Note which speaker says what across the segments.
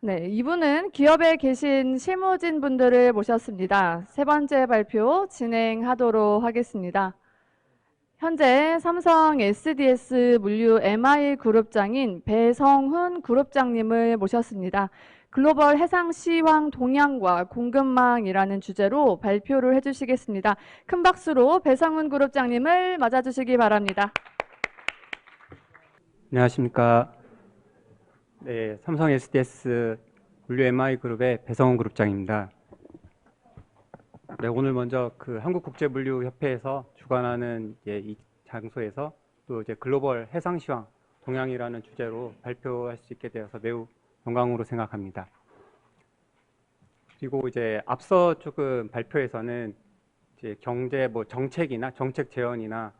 Speaker 1: 네, 이분은 기업에 계신 실무진 분들을 모셨습니다. 세 번째 발표 진행하도록 하겠습니다. 현재 삼성 SDS 물류 MI 그룹장인 배성훈 그룹장님을 모셨습니다. 글로벌 해상 시황 동향과 공급망이라는 주제로 발표를 해주시겠습니다. 큰 박수로 배성훈 그룹장님을 맞아주시기 바랍니다.
Speaker 2: 안녕하십니까. 네, 삼성 SDS 물류 MI 그룹의 배성훈 그룹장입니다. 네, 오늘 먼저 그 한국국제물류협회에서 주관하는 이 장소에서 또 이제 글로벌 해상시황 동향이라는 주제로 발표할 수 있게 되어서 매우 영광으로 생각합니다. 그리고 이제 앞서 조금 발표에서는 이제 경제 정책이나 정책 제언이나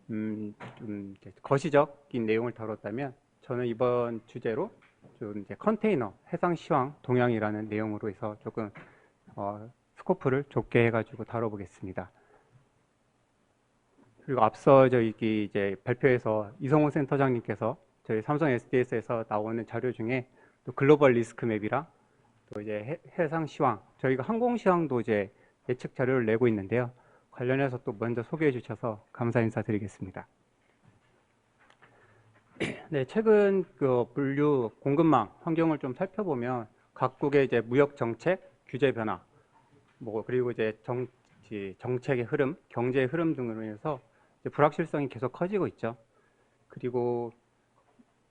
Speaker 2: 좀 이제 거시적인 내용을 다뤘다면 저는 이번 주제로 좀 이제 컨테이너 해상 시황 동향이라는 내용으로 해서 조금 스코프를 좁게 해가지고 다뤄보겠습니다. 그리고 앞서 저기 이제 발표에서 이성호 센터장님께서 저희 삼성 SDS에서 나오는 자료 중에 또 글로벌 리스크 맵이랑 또 이제 해상 시황, 저희가 항공 시황도 이제 예측 자료를 내고 있는데요. 관련해서 또 먼저 소개해 주셔서 감사 인사드리겠습니다. 네, 최근 그 물류 공급망 환경을 좀 살펴보면 각국의 이제 무역 정책, 규제 변화, 그리고 이제 정책의 흐름, 경제의 흐름 등으로 인해서 이제 불확실성이 계속 커지고 있죠. 그리고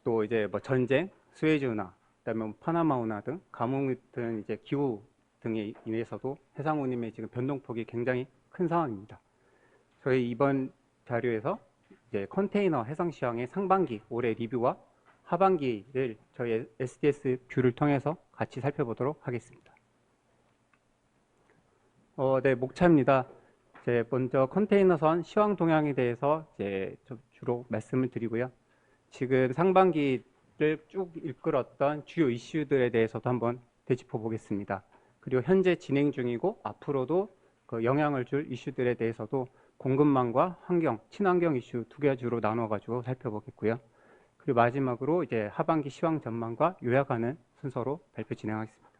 Speaker 2: 또 이제 전쟁, 스웨즈 운하, 그다음에 파나마 운하 등 가뭄 같은 이제 기후 등에 인해서도 해상 운임의 지금 변동폭이 굉장히 큰 상황입니다. 저희 이번 자료에서 이제 컨테이너 해상 시황의 상반기 올해 리뷰와 하반기를 저희 SDS 뷰를 통해서 같이 살펴보도록 하겠습니다. 네, 목차입니다. 먼저 컨테이너선 시황 동향에 대해서 좀 주로 말씀을 드리고요. 지금 상반기를 쭉 이끌었던 주요 이슈들에 대해서도 한번 되짚어 보겠습니다. 그리고 현재 진행 중이고 앞으로도 그 영향을 줄 이슈들에 대해서도 공급망과 환경, 친환경 이슈 두 가지로 나눠가지고 살펴보겠고요. 그리고 마지막으로 이제 하반기 시황 전망과 요약하는 순서로 발표 진행하겠습니다.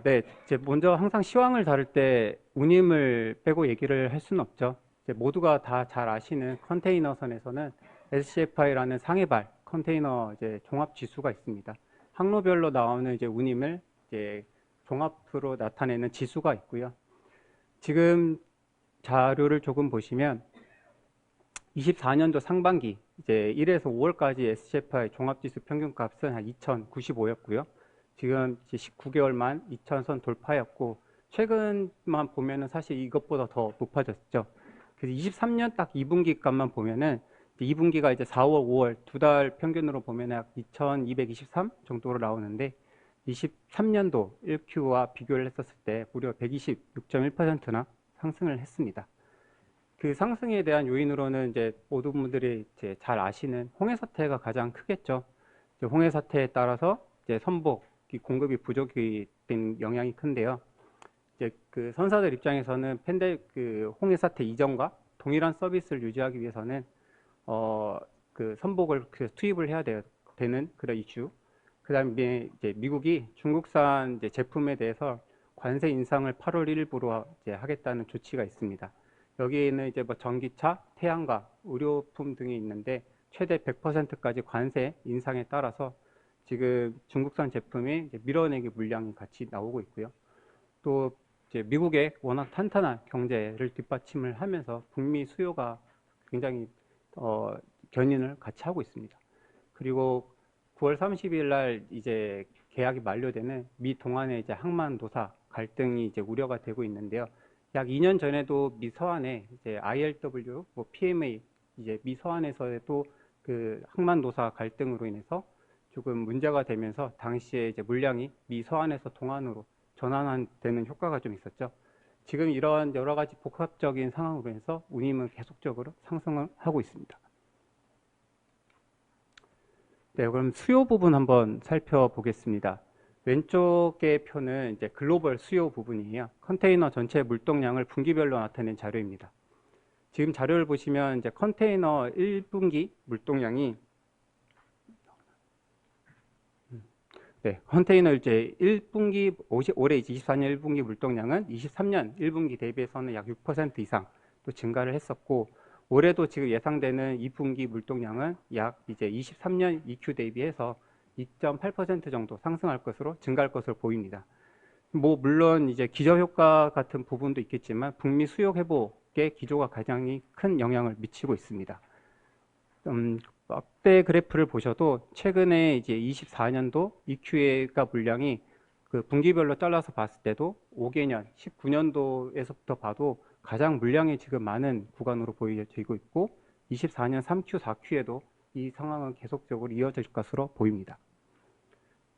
Speaker 2: 네, 이제 먼저 항상 시황을 다룰 때 운임을 빼고 얘기를 할 수는 없죠. 이제 모두가 다 잘 아시는 컨테이너선에서는 SCFI라는 상해발 컨테이너 이제 종합 지수가 있습니다. 항로별로 나오는 이제 운임을 이제 종합으로 나타내는 지수가 있고요. 지금 자료를 조금 보시면 24년도 상반기 이제 1에서 5월까지 SCFI 종합지수 평균값은 한 2095였고요. 지금 19개월만 2000선 돌파였고 최근만 보면은 사실 이것보다 더 높아졌죠. 그래서 23년 딱 2분기 값만 보면은 2분기가 이제 4월, 5월 두 달 평균으로 보면은 약 2223 정도로 나오는데 23년도 1Q와 비교를 했었을 때 무려 126.1%나 상승을 했습니다. 그 상승에 대한 요인으로는 이제 모든 분들이 이제 잘 아시는 홍해 사태가 가장 크겠죠. 홍해 사태에 따라서 이제 선복 공급이 부족이 된 영향이 큰데요. 이제 그 선사들 입장에서는 그 홍해 사태 이전과 동일한 서비스를 유지하기 위해서는 그 선복을 투입을 해야 되는 그런 이슈. 그다음에 이제 미국이 중국산 이제 제품에 대해서 관세 인상을 8월 1일부로 이제 하겠다는 조치가 있습니다. 여기에는 이제 전기차, 태양광, 의료품 등이 있는데 최대 100%까지 관세 인상에 따라서 지금 중국산 제품이 이제 밀어내기 물량이 같이 나오고 있고요. 또 이제 미국의 워낙 탄탄한 경제를 뒷받침을 하면서 북미 수요가 굉장히 견인을 같이 하고 있습니다. 그리고 9월 30일 날 이제 계약이 만료되는 미 동안의 이제 항만 노사 갈등이 이제 우려가 되고 있는데요. 약 2년 전에도 미 서한에 이제 ILW, PMA 이제 미 서한에서도 그 항만 노사 갈등으로 인해서 조금 문제가 되면서 당시에 이제 물량이 미 서한에서 동안으로 전환되는 효과가 좀 있었죠. 지금 이런 여러 가지 복합적인 상황으로 해서 운임은 계속적으로 상승을 하고 있습니다. 네, 그럼 수요 부분 한번 살펴보겠습니다. 왼쪽의 표는 이제 글로벌 수요 부분이에요. 컨테이너 전체 물동량을 분기별로 나타낸 자료입니다. 지금 자료를 보시면 이제 컨테이너 1분기 물동량이 네, 컨테이너 이제 1분기 올해 이제 24년 1분기 물동량은 23년 1분기 대비해서는 약 6% 이상 또 증가를 했었고, 올해도 지금 예상되는 2분기 물동량은 약 이제 23년 EQ 대비해서 2.8% 정도 상승할 것으로 증가할 것으로 보입니다. 뭐 물론 이제 기저 효과 같은 부분도 있겠지만 북미 수요 회복에 기조가 가장 큰 영향을 미치고 있습니다. 앞에 그래프를 보셔도 최근에 이제 24년도 EQ가 물량이 그 분기별로 잘라서 봤을 때도 5개년, 19년도에서부터 봐도 가장 물량이 지금 많은 구간으로 보여지고 있고 24년 3Q, 4Q에도 이 상황은 계속적으로 이어질 것으로 보입니다.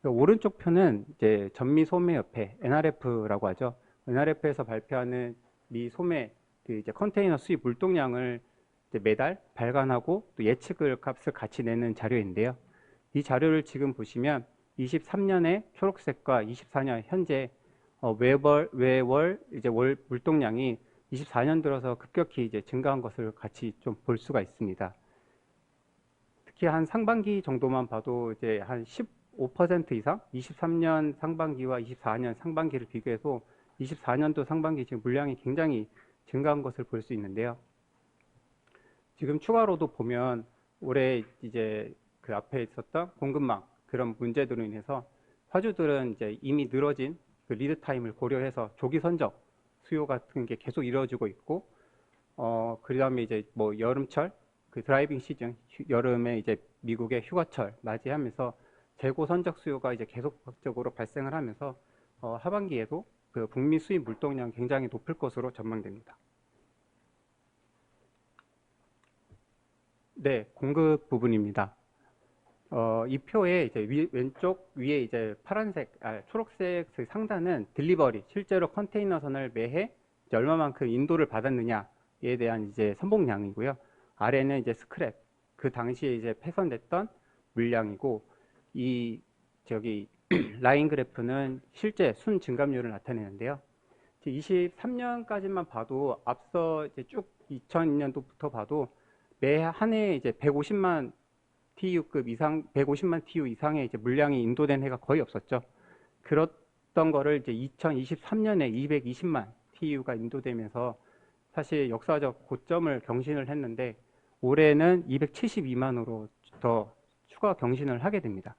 Speaker 2: 오른쪽 표는 이제 전미 소매협회 NRF라고 하죠. NRF에서 발표하는 미 소매 그 이제 컨테이너 수입 물동량을 이제 매달 발간하고 또 예측을 값을 같이 내는 자료인데요. 이 자료를 지금 보시면 23년에 초록색과 24년 현재 매월 이제 월 물동량이 24년 들어서 급격히 이제 증가한 것을 같이 좀 볼 수가 있습니다. 특히 한 상반기 정도만 봐도 이제 한 15% 이상 23년 상반기와 24년 상반기를 비교해서 24년도 상반기 지금 물량이 굉장히 증가한 것을 볼 수 있는데요. 지금 추가로도 보면 올해 이제 그 앞에 있었던 공급망 그런 문제들로 인해서 화주들은 이제 이미 늘어진 그 리드 타임을 고려해서 조기 선적 수요 같은 게 계속 이루어지고 있고, 그다음에 이제 뭐 여름철 그 드라이빙 시즌 여름에 이제 미국의 휴가철 맞이하면서 재고 선적 수요가 이제 계속적으로 발생을 하면서 하반기에도 그 북미 수입 물동량 굉장히 높을 것으로 전망됩니다. 네, 공급 부분입니다. 이 표에 이제 왼쪽 위에 이제 초록색 그 상단은 딜리버리, 실제로 컨테이너선을 매해 이제 얼마만큼 인도를 받았느냐에 대한 이제 선봉량이고요. 아래는 이제 스크랩, 그 당시에 이제 폐선됐던 물량이고, 이 저기 라인 그래프는 실제 순 증감률을 나타내는데요. 23년까지만 봐도 앞서 이제 쭉 2002년도부터 봐도 매 한 해에 이제 150만 TU급 이상, 150만 TU 이상의 이제 물량이 인도된 해가 거의 없었죠. 그랬던 거를 이제 2023년에 220만 TU가 인도되면서 사실 역사적 고점을 경신을 했는데 올해는 272만으로 더 추가 경신을 하게 됩니다.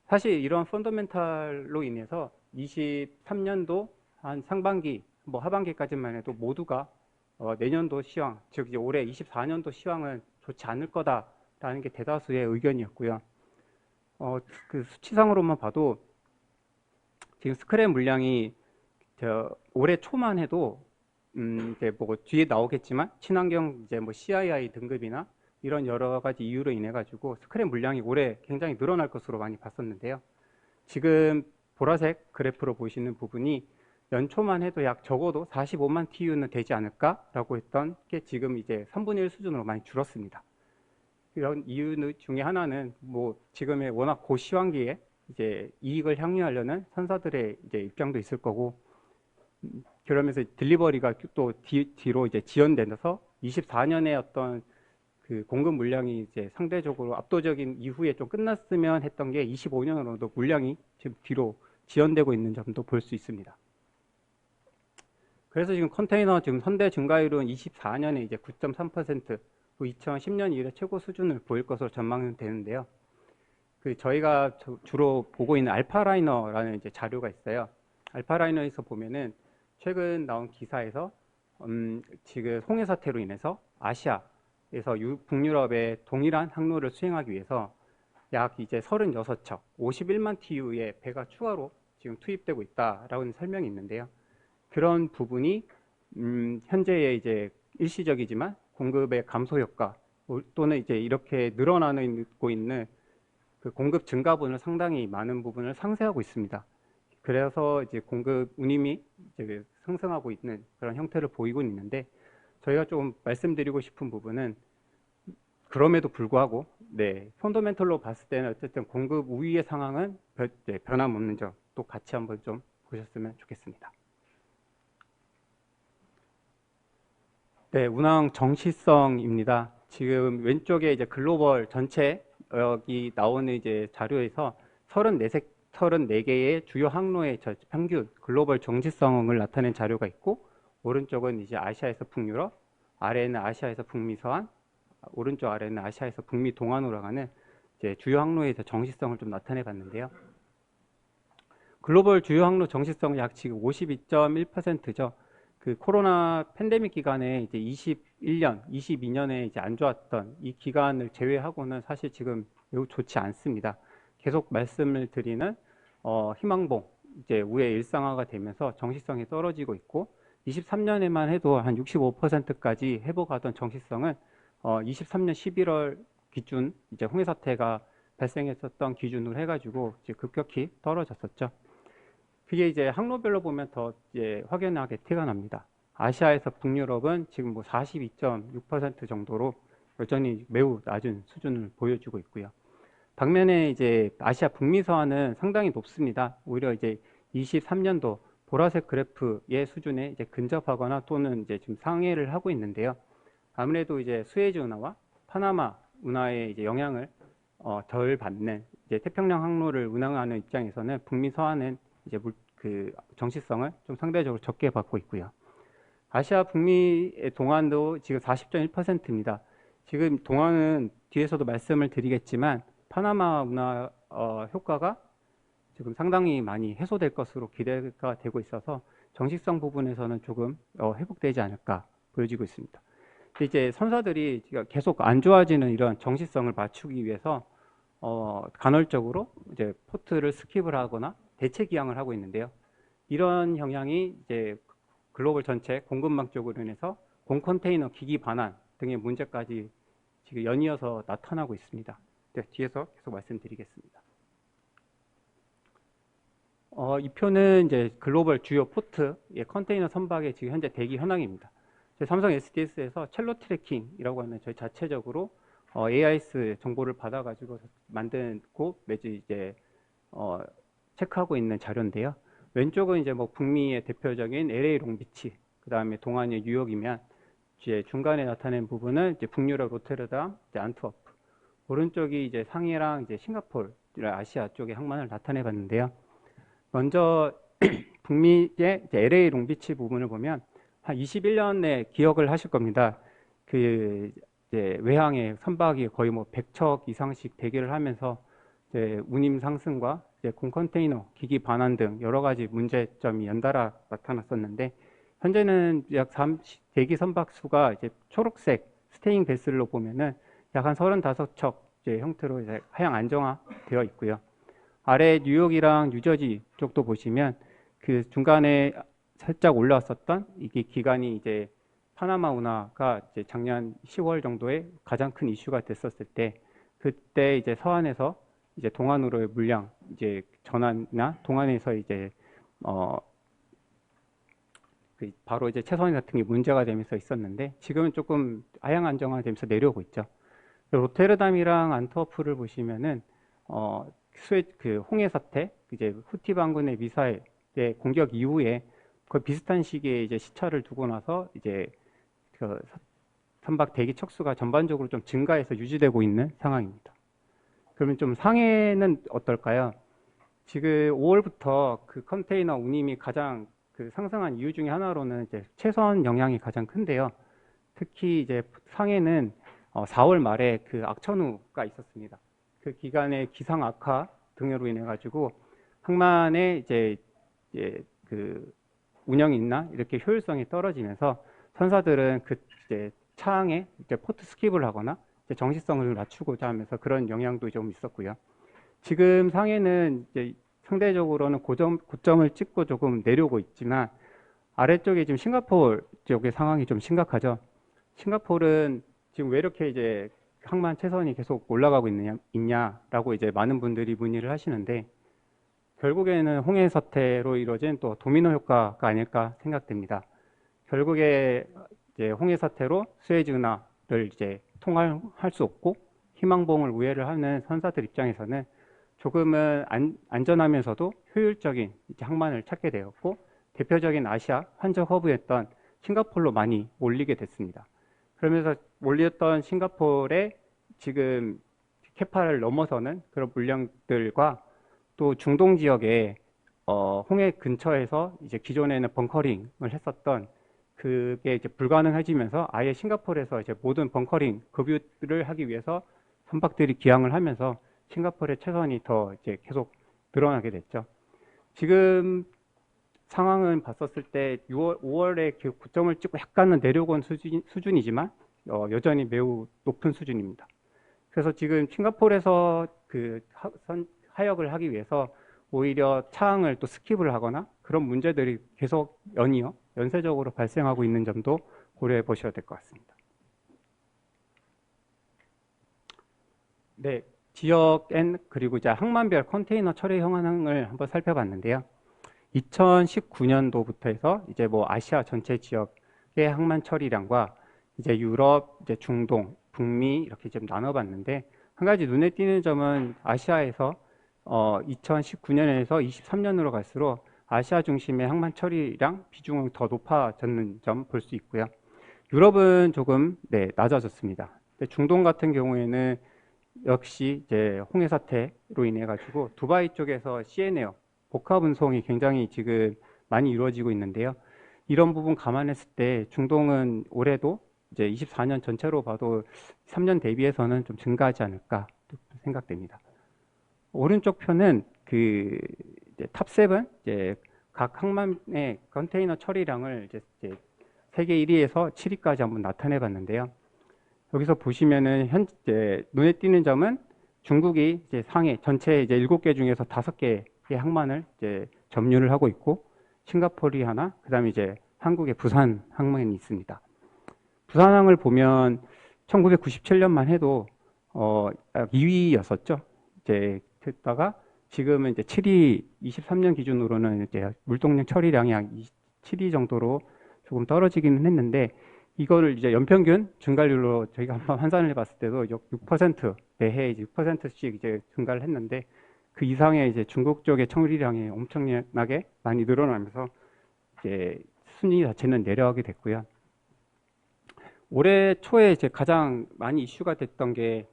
Speaker 2: 사실 이런 펀더멘탈로 인해서 23년도 한 상반기, 뭐 하반기까지만 해도 모두가 내년도 시황, 즉 이제 올해 24년도 시황은 좋지 않을 거다라는 게 대다수의 의견이었고요. 그 수치상으로만 봐도 지금 스크랩 물량이 올해 초만 해도 이제 뭐 뒤에 나오겠지만 친환경 이제 뭐 CII 등급이나 이런 여러 가지 이유로 인해 가지고 스크랩 물량이 올해 굉장히 늘어날 것으로 많이 봤었는데요. 지금 보라색 그래프로 보시는 부분이 연초만 해도 약 적어도 45만 TU는 되지 않을까라고 했던 게 지금 이제 3분의 1 수준으로 많이 줄었습니다. 이런 이유 중에 하나는 뭐 지금의 워낙 고시황기에 이제 이익을 향유하려는 선사들의 이제 입장도 있을 거고, 그러면서 딜리버리가 또 뒤로 이제 지연돼서 24년에 어떤 그 공급 물량이 이제 상대적으로 압도적인 이후에 좀 끝났으면 했던 게 25년으로도 물량이 지금 뒤로 지연되고 있는 점도 볼 수 있습니다. 그래서 지금 컨테이너 지금 선대 증가율은 24년에 이제 9.3%, 2010년 이래 최고 수준을 보일 것으로 전망되는데요. 그 저희가 주로 보고 있는 알파라이너라는 이제 자료가 있어요. 알파라이너에서 보면은 최근 나온 기사에서 지금 홍해 사태로 인해서 아시아에서 북유럽의 동일한 항로를 수행하기 위해서 약 이제 36척, 51만 TU의 배가 추가로 지금 투입되고 있다라는 설명이 있는데요. 그런 부분이 현재의 이제 일시적이지만 공급의 감소 효과 또는 이제 이렇게 늘어나고 있는 그 공급 증가분을 상당히 많은 부분을 상쇄하고 있습니다. 그래서 이제 공급 운임이 이제 상승하고 있는 그런 형태를 보이고 있는데, 저희가 좀 말씀드리고 싶은 부분은 그럼에도 불구하고 펀더멘털로 봤을 때는 어쨌든 공급 우위의 상황은 변함없는 점 또 같이 한번 좀 보셨으면 좋겠습니다. 네, 운항 정시성입니다. 지금 왼쪽에 이제 글로벌 전체 여기 나오는 이제 자료에서 34색 34개의 주요 항로의 평균 글로벌 정지성을 나타낸 자료가 있고, 오른쪽은 이제 아시아에서 북유럽, 아래는 아시아에서 북미 서안, 오른쪽 아래는 아시아에서 북미 동안으로 가는 이제 주요 항로의 정시성을 좀 나타내 봤는데요. 글로벌 주요 항로 정시성은 약 지금 52.1%죠. 그 코로나 팬데믹 기간에 이제 21년, 22년에 이제 안 좋았던 이 기간을 제외하고는 사실 지금 매우 좋지 않습니다. 계속 말씀을 드리는 희망봉 이제 우회 일상화가 되면서 정시성이 떨어지고 있고, 23년에만 해도 한 65%까지 회복하던 정시성은 23년 11월 기준 이제 홍해 사태가 발생했었던 기준으로 해가지고 이제 급격히 떨어졌었죠. 그게 이제 항로별로 보면 더 이제 확연하게 티가 납니다. 아시아에서 북유럽은 지금 뭐 42.6% 정도로 여전히 매우 낮은 수준을 보여주고 있고요. 반면에 이제 아시아 북미 서안은 상당히 높습니다. 오히려 이제 23년도 보라색 그래프의 수준에 이제 근접하거나 또는 이제 좀 상회를 하고 있는데요. 아무래도 이제 수에즈 운하와 파나마 운하의 이제 영향을 덜 받는 이제 태평양 항로를 운항하는 입장에서는 북미 서안은 이제 그 정시성을 좀 상대적으로 적게 받고 있고요. 아시아 북미의 동안도 지금 40.1%입니다. 지금 동안은 뒤에서도 말씀을 드리겠지만 파나마 운하 효과가 지금 상당히 많이 해소될 것으로 기대가 되고 있어서 정식성 부분에서는 조금 회복되지 않을까 보여지고 있습니다. 이제 선사들이 계속 안 좋아지는 이런 정시성을 맞추기 위해서 간헐적으로 이제 포트를 스킵을 하거나 대체 기항을 하고 있는데요. 이런 영향이 이제 글로벌 전체 공급망 쪽으로 인해서 공컨테이너 기기 반환 등의 문제까지 지금 연이어서 나타나고 있습니다. 네, 뒤에서 계속 말씀드리겠습니다. 이 표는 이제 글로벌 주요 포트의 컨테이너 선박의 지금 현재 대기 현황입니다. 삼성 SDS에서 첼로 트래킹이라고 하는 저희 자체적으로 AIS 정보를 받아가지고 만들고 매주 이제 체크하고 있는 자료인데요. 왼쪽은 이제 뭐 북미의 대표적인 LA 롱비치, 그 다음에 동안의 뉴욕이면 이제 중간에 나타낸 부분은 이제 북유럽 로테르담, 이제 안트워프. 오른쪽이 이제 상해랑 이제 싱가포르, 아시아 쪽의 항만을 나타내 봤는데요. 먼저 북미의 이제 LA 롱비치 부분을 보면 한 21년에 기억을 하실 겁니다. 그 이제 외항의 선박이 거의 뭐 100척 이상씩 대기를 하면서 이제 운임 상승과 이제 공컨테이너 기기 반환 등 여러 가지 문제점이 연달아 나타났었는데, 현재는 약 대기 선박 수가 이제 초록색 스테잉 베슬로 보면은 약 한 35척 이제 형태로 이제 하향 안정화되어 있고요. 아래 뉴욕이랑 뉴저지 쪽도 보시면 그 중간에 살짝 올라왔었던 이게 기간이 이제 파나마 운하가 이제 작년 10월 정도에 가장 큰 이슈가 됐었을 때, 그때 이제 서안에서 이제 동안으로의 물량 이제 전환이나 동안에서 이제 바로 이제 최선희 같은 게 문제가 되면서 있었는데, 지금은 조금 하향 안정화되면서 내려오고 있죠. 로테르담이랑 안트워프를 보시면은 그 홍해 사태, 이제 후티 반군의 미사일의 공격 이후에 거의 비슷한 시기에 이제 시차를 두고 나서 이제 그 선박 대기 척수가 전반적으로 좀 증가해서 유지되고 있는 상황입니다. 그러면 좀 상해는 어떨까요? 지금 5월부터 그 컨테이너 운임이 가장 그 상승한 이유 중에 하나로는 이제 최선 영향이 가장 큰데요. 특히 이제 상해는 4월 말에 그 악천후가 있었습니다. 그 기간에 기상 악화 등으로 인해 가지고 항만의 이제 그 운영이나 이렇게 효율성이 떨어지면서 선사들은 그 이제 차항에 이제 포트 스킵을 하거나 이제 정시성을 낮추고자 하면서 그런 영향도 좀 있었고요. 지금 상해는 이제 상대적으로는 고점을 찍고 조금 내려오고 있지만, 아래쪽에 지금 싱가포르 쪽의 상황이 좀 심각하죠. 싱가포르는 지금 왜 이렇게 이제 항만 최선이 계속 올라가고 있냐라고 이제 많은 분들이 문의를 하시는데, 결국에는 홍해 사태로 이루어진 또 도미노 효과가 아닐까 생각됩니다. 결국에 이제 홍해 사태로 수에즈 운하를 이제 통할할 수 없고 희망봉을 우회를 하는 선사들 입장에서는 조금은 안전하면서도 효율적인 이제 항만을 찾게 되었고, 대표적인 아시아 환적 허브였던 싱가포르로 많이 몰리게 됐습니다. 그러면서 몰렸던 싱가포르에 지금 캐파를 넘어서는 그런 물량들과 또 중동 지역에 홍해 근처에서 이제 기존에는 벙커링을 했었던 그게 이제 불가능해지면서 아예 싱가포르에서 이제 모든 벙커링 급유를 하기 위해서 선박들이 기항을 하면서 싱가포르의 최선이 더 이제 계속 늘어나게 됐죠. 지금 상황은 봤었을 때 5월에 그 고점을 찍고 약간은 내려온 수준이지만 여전히 매우 높은 수준입니다. 그래서 지금 싱가포르에서 그 하역을 하기 위해서 오히려 차항을 또 스킵을 하거나 그런 문제들이 계속 연쇄적으로 발생하고 있는 점도 고려해 보셔야 될 것 같습니다. 네, 지역 N 그리고 이제 항만별 컨테이너 처리 현황을 한번 살펴봤는데요. 2019년도부터 해서 이제 뭐 아시아 전체 지역의 항만 처리량과 이제 유럽, 이제 중동, 북미 이렇게 좀 나눠봤는데 한 가지 눈에 띄는 점은 아시아에서 2019년에서 23년으로 갈수록 아시아 중심의 항만 처리량 비중은 더 높아졌는 점 볼 수 있고요. 유럽은 조금 낮아졌습니다. 중동 같은 경우에는 역시 이제 홍해 사태로 인해 가지고 두바이 쪽에서 CN에어 복합 운송이 굉장히 지금 많이 이루어지고 있는데요. 이런 부분 감안했을 때 중동은 올해도 이제 24년 전체로 봐도 3년 대비해서는 좀 증가하지 않을까 생각됩니다. 오른쪽 편은 그 이제 탑7 이제 각 항만의 컨테이너 처리량을 이제 세계 1위에서 7위까지 한번 나타내 봤는데요. 여기서 보시면은 현재 눈에 띄는 점은 중국이 이제 상해 전체 이제 7개 중에서 5개의 항만을 이제 점유를 하고 있고 싱가포르이 하나, 그다음에 이제 한국의 부산 항만이 있습니다. 부산항을 보면 1997년만 해도 2위였었죠. 이제 됐다가 지금은 이제 7위, 23년 기준으로는 이제 물동량 처리량이 한 7위 정도로 조금 떨어지기는 했는데 이거를 이제 연평균 증가율로 저희가 한번 환산을 해봤을 때도 6% 매해 이제 6%씩 이제 증가를 했는데 그 이상의 이제 중국 쪽의 처리량이 엄청나게 많이 늘어나면서 이제 순위 자체는 내려가게 됐고요. 올해 초에 이제 가장 많이 이슈가 됐던 게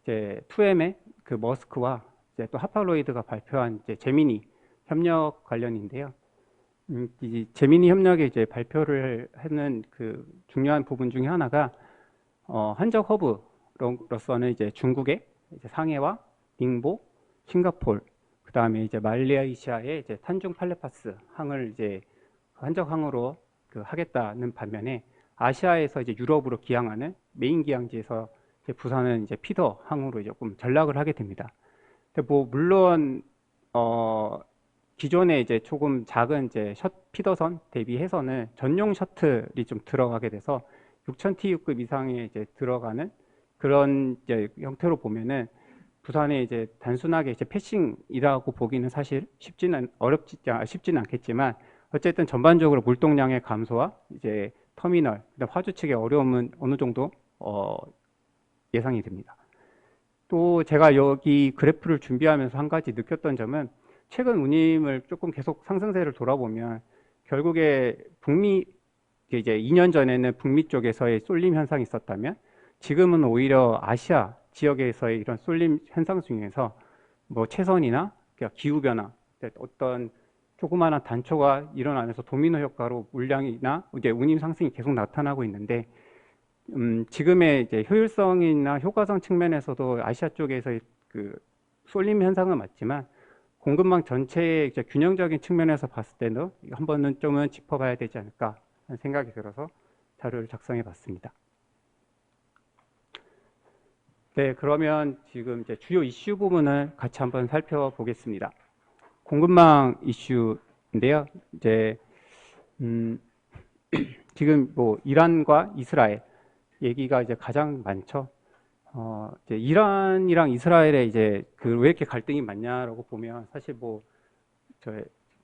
Speaker 2: 이제 2M의 그 머스크와 이제 또 하팔로이드가 발표한 이제 제미니 협력 관련인데요. 이 제미니 협력에 이제 발표를 하는 그 중요한 부분 중에 하나가 한적 허브로서는 이제 중국의 이제 상해와 닝보, 싱가폴, 그 다음에 이제 말레이시아의 이제 탄중 팔레파스 항을 이제 한적항으로 그 하겠다는 반면에 아시아에서 이제 유럽으로 기항하는 메인 기항지에서 이제 부산은 이제 피더 항으로 조금 전락을 하게 됩니다. 근데 뭐 물론 기존에 이제 조금 작은 이제 피더선 대비해서는 전용 셔틀이 좀 들어가게 돼서 6000TU급 이상에 이제 들어가는 그런 이제 형태로 보면은 부산에 이제 단순하게 이제 패싱이라고 보기는 사실 쉽지는 않겠지만 어쨌든 전반적으로 물동량의 감소와 이제 터미널, 화주 측의 어려움은 어느 정도 예상이 됩니다. 또 제가 여기 그래프를 준비하면서 한 가지 느꼈던 점은 최근 운임을 조금 계속 상승세를 돌아보면 결국에 북미 이제 2년 전에는 북미 쪽에서의 쏠림 현상이 있었다면 지금은 오히려 아시아 지역에서의 이런 쏠림 현상 중에서 뭐 채선이나 기후 변화, 어떤 조그마한 단초가 일어나면서 도미노 효과로 물량이나 이제 운임 상승이 계속 나타나고 있는데 지금의 이제 효율성이나 효과성 측면에서도 아시아 쪽에서의 그 쏠림 현상은 맞지만 공급망 전체의 이제 균형적인 측면에서 봤을 때는 한 번은 좀은 짚어봐야 되지 않을까 하는 생각이 들어서 자료를 작성해 봤습니다. 네, 그러면 지금 이제 주요 이슈 부분을 같이 한번 살펴보겠습니다. 공급망 이슈인데요. 이제 지금 뭐 이란과 이스라엘 얘기가 이제 가장 많죠. 이제 이란이랑 이스라엘의 이제 그 왜 이렇게 갈등이 많냐라고 보면 사실 뭐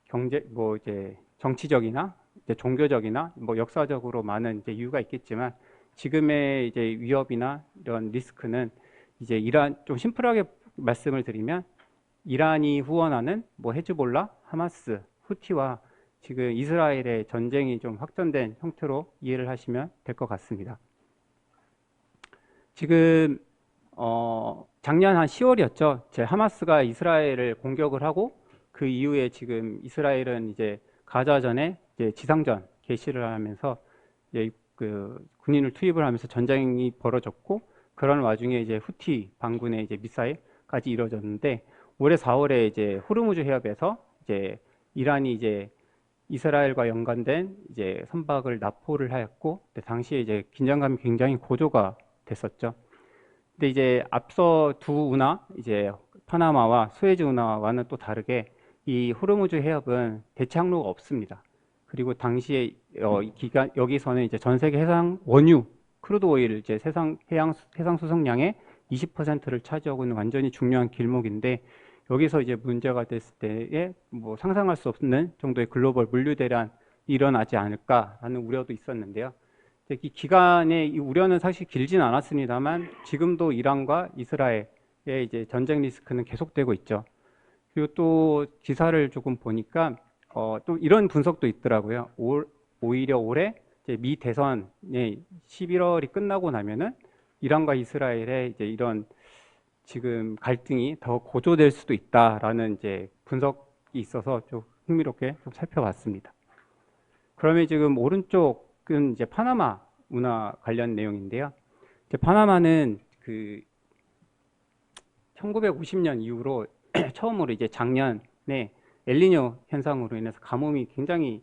Speaker 2: 경제 뭐 이제 정치적이나 이제 종교적이나 뭐 역사적으로 많은 이제 이유가 있겠지만 지금의 이제 위협이나 이런 리스크는 이제 이란 좀 심플하게 말씀을 드리면 이란이 후원하는 뭐 헤즈볼라, 하마스, 후티와 지금 이스라엘의 전쟁이 좀 확전된 형태로 이해를 하시면 될 것 같습니다. 지금 작년 한 10월이었죠. 제 하마스가 이스라엘을 공격을 하고 그 이후에 지금 이스라엘은 이제 가자전에 이제 지상전 개시를 하면서 이제 그 군인을 투입을 하면서 전쟁이 벌어졌고 그런 와중에 이제 후티 반군의 이제 미사일까지 이루어졌는데 올해 4월에 이제 호르무즈 해협에서 이제 이란이 이제 이스라엘과 연관된 이제 선박을 납포를 하였고 그때 당시에 이제 긴장감이 굉장히 고조가 됐었죠. 근데 이제 앞서 두 운하 이제 파나마와 수에즈 운하와는 또 다르게 이 호르무즈 해협은 대체 항로가 없습니다. 그리고 당시에 이 기간 여기서는 이제 전 세계 해상 원유 크루드 오일 이제 해상 수송량의 20%를 차지하고 있는 완전히 중요한 길목인데 여기서 이제 문제가 됐을 때에 뭐 상상할 수 없는 정도의 글로벌 물류 대란이 일어나지 않을까라는 우려도 있었는데요. 이 기간의 이 우려는 사실 길진 않았습니다만 지금도 이란과 이스라엘의 이제 전쟁 리스크는 계속되고 있죠. 그리고 또 기사를 조금 보니까 또 이런 분석도 있더라고요. 오히려 올해 이제 미 대선의 11월이 끝나고 나면은 이란과 이스라엘의 이제 이런 지금 갈등이 더 고조될 수도 있다라는 이제 분석이 있어서 좀 흥미롭게 좀 살펴봤습니다. 그러면 지금 오른쪽은 이제 파나마 운하 관련 내용인데요. 이제 파나마는 그 1950년 이후로 처음으로 이제 작년에 엘니뇨 현상으로 인해서 가뭄이 굉장히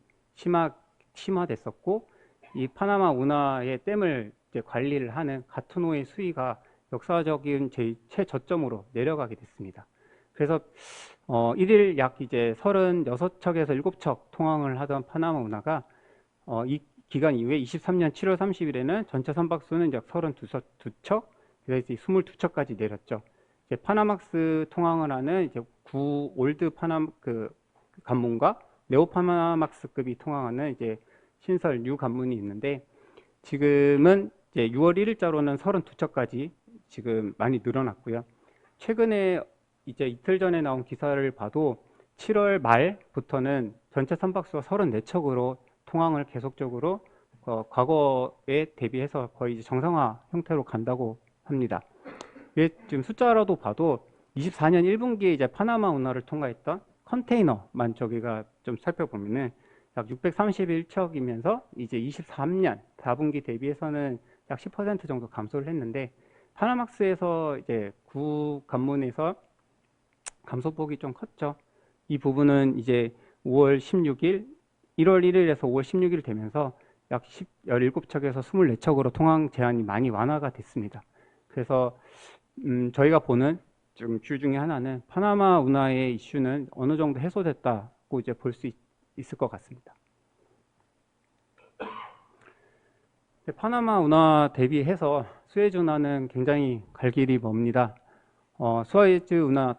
Speaker 2: 심화됐었고 이 파나마 운하의 댐을 이제 관리를 하는 가트노의 수위가 역사적인 최저점으로 내려가게 됐습니다. 그래서 일일 약 이제 36척에서 7척 통항을 하던 파나마 운하가 이 기간 이후에 23년 7월 30일에는 전체 선박수는 약 32척, 그래서 22척까지 내렸죠. 이제 파나막스 통항을 하는 이제 구 올드 그 관문과 네오 파나막스급이 통항하는 이제 신설 뉴 관문이 있는데 지금은 이제 6월 1일자로는 32척까지 지금 많이 늘어났고요. 최근에 이제 이틀 전에 나온 기사를 봐도 7월 말부터는 전체 선박수가 34척으로 통항을 계속적으로 과거에 대비해서 거의 이제 정상화 형태로 간다고 합니다. 지금 숫자라도 봐도 24년 1분기에 이제 파나마 운하를 통과했던 컨테이너만 저기가 좀 살펴보면은 약 631척이면서 이제 23년 4분기 대비해서는 약 10% 정도 감소를 했는데 파나막스에서 이제 구 관문에서 감소폭이 좀 컸죠. 이 부분은 이제 5월 16일, 1월 1일에서 5월 16일 되면서 약 17척에서 24척으로 통항 제한이 많이 완화가 됐습니다. 그래서 저희가 보는 좀 주 중에 하나는 파나마 운하의 이슈는 어느 정도 해소됐다고 이제 볼 수 있을 것 같습니다. 파나마 운하 대비해서 수에즈 운하는 굉장히 갈 길이 멉니다. 수에즈 운하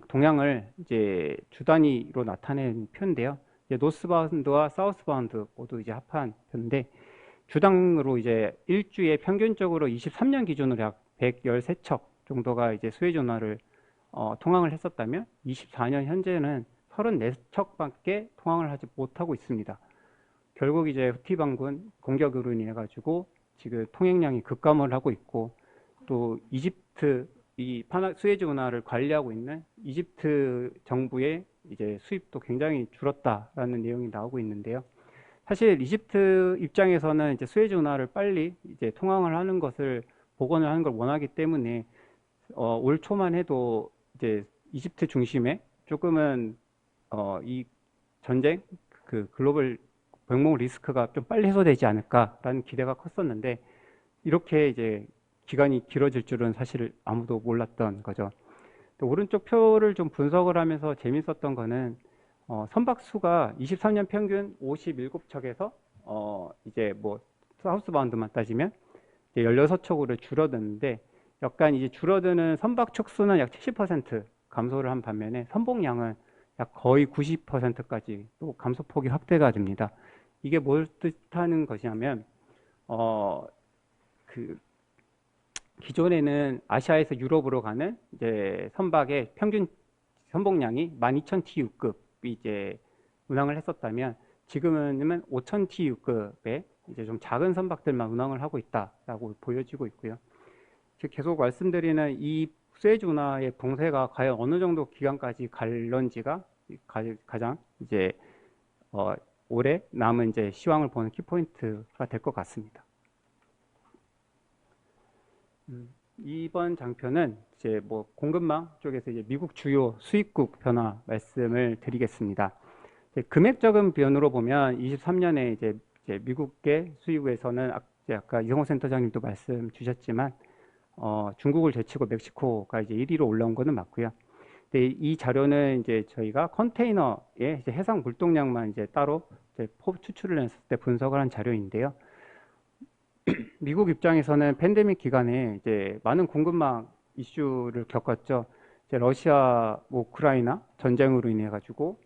Speaker 2: 동향을 이제 주 단위로 나타낸 표인데요. 이제 노스바운드와 사우스바운드 모두 이제 합한 표인데 주당으로 이제 일주에 평균적으로 23년 기준으로 약 113척 정도가 이제 수에즈 운하를 통항을 했었다면 24년 현재는 34척밖에 통항을 하지 못하고 있습니다. 결국 이제 후티 반군 공격으로 인해 가지고 지금 통행량이 급감을 하고 있고 또 이집트 이 수에즈 운하를 관리하고 있는 이집트 정부의 이제 수입도 굉장히 줄었다라는 내용이 나오고 있는데요. 사실 이집트 입장에서는 이제 수에즈 운하를 빨리 이제 통항을 하는 것을 복원을 하는 걸 원하기 때문에 올 초만 해도 이제 이집트 중심에 조금은 이 전쟁 그 글로벌 병목 리스크가 좀 빨리 해소되지 않을까라는 기대가 컸었는데 이렇게 이제 기간이 길어질 줄은 사실 아무도 몰랐던 거죠. 또 오른쪽 표를 좀 분석을 하면서 재밌었던 거는 선박 수가 23년 평균 57척에서 이제 뭐 사우스바운드만 따지면 이제 16척으로 줄어드는데 약간 이제 줄어드는 선박 척수는 약 70% 감소를 한 반면에 선봉량은 약 거의 90%까지 또 감소폭이 확대가 됩니다. 이게 뭘 뜻하는 것이냐면 그 기존에는 아시아에서 유럽으로 가는 이제 선박의 평균 선봉량이 12,000TU급이 이제 운항을 했었다면 지금은 5,000TU급의 이제 좀 작은 선박들만 운항을 하고 있다라고 보여지고 있고요. 계속 말씀드리는 이 수에즈 운하의 봉쇄가 과연 어느 정도 기간까지 갈런지가 가장 이제 올해 남은 이제 시황을 보는 키포인트가 될 것 같습니다. 이번 장표는 이제 뭐 공급망 쪽에서 이제 미국 주요 수입국 변화 말씀을 드리겠습니다. 금액적인 변으로 보면 23년에 이제 미국계 수입국에서는 아까 이성호 센터장님도 말씀 주셨지만 중국을 제치고 멕시코가 이제 1위로 올라온 거는 맞고요. 근데 이 자료는 이제 저희가 컨테이너의 이제 해상 물동량만 이제 따로 이제 추출을 했을 때 분석을 한 자료인데요. 미국 입장에서는 팬데믹 기간에 이제 많은 공급망 이슈를 겪었죠. 이제 러시아, 우크라이나 전쟁으로 인해 가지고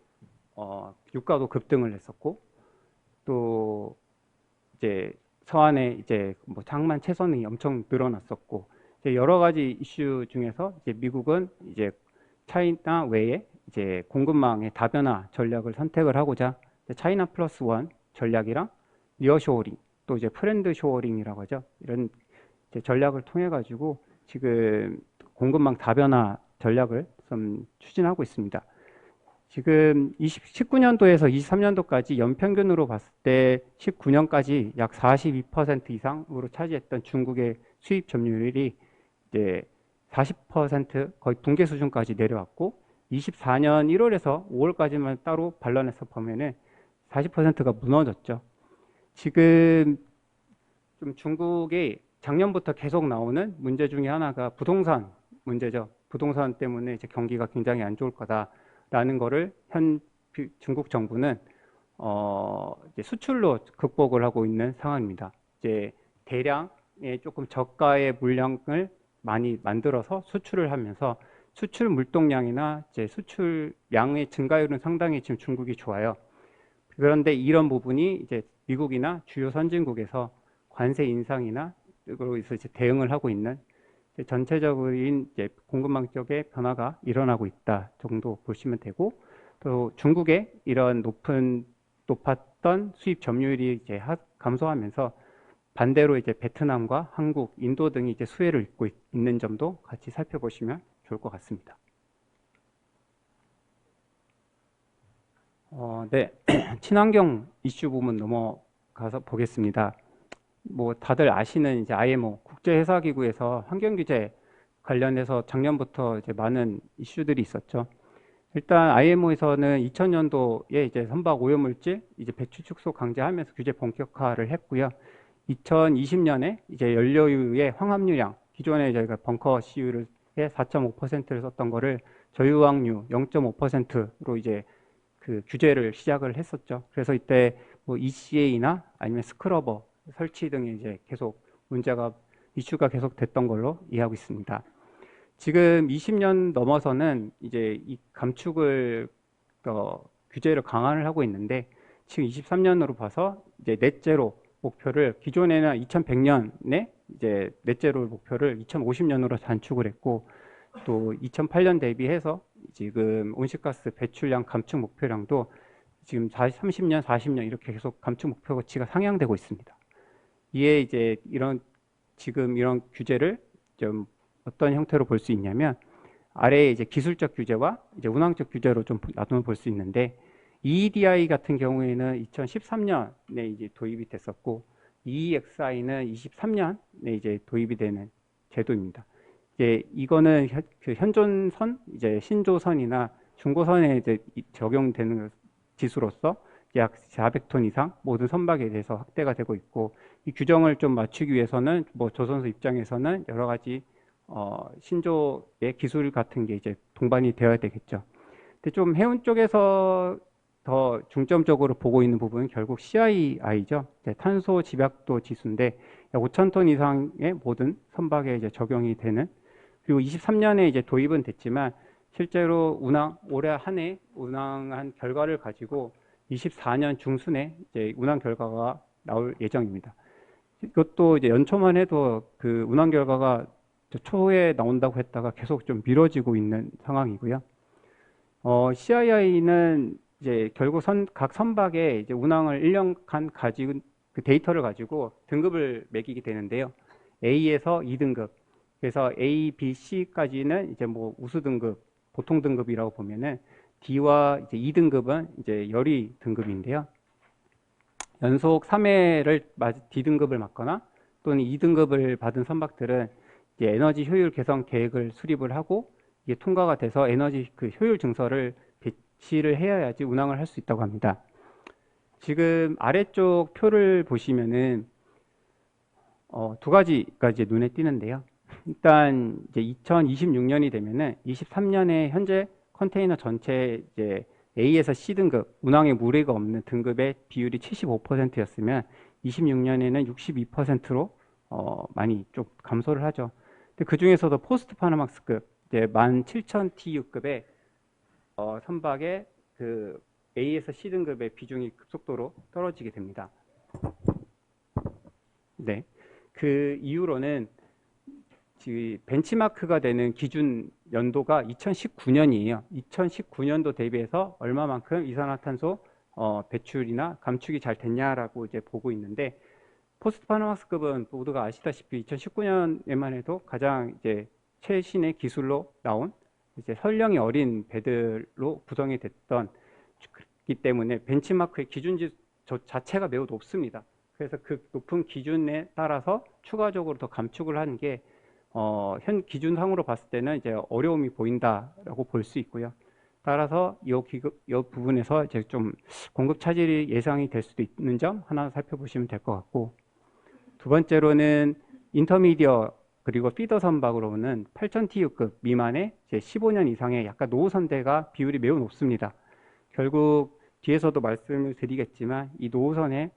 Speaker 2: 유가도 급등을 했었고, 또 이제 서안에 이제 뭐 장만 채선이 엄청 늘어났었고, 이제 여러 가지 이슈 중에서 이제 미국은 이제 차이나 외에 이제 공급망의 다변화 전략을 선택을 하고자 차이나 플러스 원 전략이랑 니어쇼어링, 또 이제 프렌드 쇼어링이라고 하죠. 이런 이제 전략을 통해 가지고 지금 공급망 다변화 전략을 좀 추진하고 있습니다. 지금 19년도에서 23년도까지 연평균으로 봤을 때 19년까지 약 42% 이상으로 차지했던 중국의 수입 점유율이 이제 40% 거의 붕괴 수준까지 내려왔고, 24년 1월에서 5월까지만 따로 반론해서 보면은 40%가 무너졌죠. 지금 좀 중국이 작년부터 계속 나오는 문제 중에 하나가 부동산 문제죠. 부동산 때문에 이제 경기가 굉장히 안 좋을 거다라는 거를 중국 정부는 이제 수출로 극복을 하고 있는 상황입니다. 이제 대량의 조금 저가의 물량을 많이 만들어서 수출을 하면서 수출 물동량이나 이제 수출량의 증가율은 상당히 지금 중국이 좋아요. 그런데 이런 부분이 이제 미국이나 주요 선진국에서 관세 인상이나 으로 해서 이제 대응을 하고 있는 전체적인 이제 공급망 쪽의 변화가 일어나고 있다 정도 보시면 되고, 또 중국의 이런 높았던 수입 점유율이 이제 감소하면서 반대로 이제 베트남과 한국, 인도 등이 이제 수혜를 입고 있는 점도 같이 살펴보시면 좋을 것 같습니다. 네, 친환경 이슈 부분 넘어가서 보겠습니다. 뭐 다들 아시는 이제 IMO 국제회사기구에서 환경 규제 관련해서 작년부터 이제 많은 이슈들이 있었죠. 일단 IMO에서는 2000년도에 이제 선박 오염물질 이제 배출 축소 강제하면서 규제 본격화를 했고요. 2020년에 이제 연료유의 황합유량, 기존에 저희가 벙커 CU를 4.5%를 썼던 거를 저유황유 0.5%로 이제 그 규제를 시작을 했었죠. 그래서 이때 뭐 ECA나 아니면 스크러버 설치 등이 이제 계속 이슈가 계속 됐던 걸로 이해하고 있습니다. 지금 20년 넘어서는 이제 이 감축을 규제를 강화를 하고 있는데, 지금 23년으로 봐서 이제 넷제로 목표를 기존에는 2100년에 이제 넷제로 목표를 2050년으로 단축을 했고, 또 2008년 대비해서 지금 온실가스 배출량 감축 목표량도 지금 30년, 40년 이렇게 계속 감축 목표치가 상향되고 있습니다. 이에 이제 지금 이런 규제를 좀 어떤 형태로 볼 수 있냐면, 아래에 이제 기술적 규제와 이제 운항적 규제로 좀 나누어 볼 수 있는데, EEDI 같은 경우에는 2013년에 이제 도입이 됐었고, EEXI는 23년에 이제 도입이 되는 제도입니다. 이제 이거는 그 현존선, 이제 신조선이나 중고선에 이제 적용되는 지수로서 약 400톤 이상 모든 선박에 대해서 확대가 되고 있고, 이 규정을 좀 맞추기 위해서는 뭐 조선소 입장에서는 여러 가지 신조의 기술 같은 게 이제 동반이 되어야 되겠죠. 근데 좀 해운 쪽에서 더 중점적으로 보고 있는 부분은 결국 CII죠. 탄소 집약도 지수인데 약 5,000톤 이상의 모든 선박에 이제 적용이 되는, 그리고 23년에 이제 도입은 됐지만 실제로 올해 한 해 운항한 결과를 가지고 24년 중순에 이제 운항 결과가 나올 예정입니다. 이것도 이제 연초만 해도 그 운항 결과가 초에 나온다고 했다가 계속 좀 미뤄지고 있는 상황이고요. CII는 이제 결국 각 선박에 이제 운항을 1년간 가지고 그 데이터를 가지고 등급을 매기게 되는데요. A에서 2등급, 그래서 A, B, C까지는 이제 뭐 우수 등급, 보통 등급이라고 보면은 D와 이제 2등급은 이제 열의 등급인데요. 연속 3회를 D등급을 맞거나 또는 2등급을 받은 선박들은 이제 에너지 효율 개선 계획을 수립을 하고 이게 통과가 돼서 에너지 그 효율 증서를 배치를 해야지 운항을 할 수 있다고 합니다. 지금 아래쪽 표를 보시면은 두 가지가 이제 눈에 띄는데요. 일단 이제 2026년이 되면은 23년에 현재 컨테이너 전체 이제 A에서 C 등급 운항에 무리가 없는 등급의 비율이 75%였으면 26년에는 62%로 많이 좀 감소를 하죠. 근데 그 중에서도 포스트 파나마스급 이제 17,000 TU급의 선박의 그 A에서 C 등급의 비중이 급속도로 떨어지게 됩니다. 네. 그 이후로는 벤치마크가 되는 기준 연도가 2019년이에요. 2019년도 대비해서 얼마만큼 이산화탄소 배출이나 감축이 잘 됐냐라고 이제 보고 있는데 포스트 파나마스급은 모두가 아시다시피 2019년에만 해도 가장 이제 최신의 기술로 나온 이제 선령이 어린 배들로 구성이 됐던 기 때문에 벤치마크의 기준지 자체가 매우 높습니다. 그래서 그 높은 기준에 따라서 추가적으로 더 감축을 하는 게 현 기준상으로 봤을 때는 이제 어려움이 보인다라고 볼 수 있고요. 따라서 이 부분에서 이제 좀 공급 차질이 예상이 될 수도 있는 점 하나 살펴보시면 될 것 같고, 두 번째로는 인터미디어 그리고 피더 선박으로는 8,000TU급 미만의 이제 15년 이상의 약간 노후선대가 비율이 매우 높습니다. 결국 뒤에서도 말씀을 드리겠지만 이 노후선의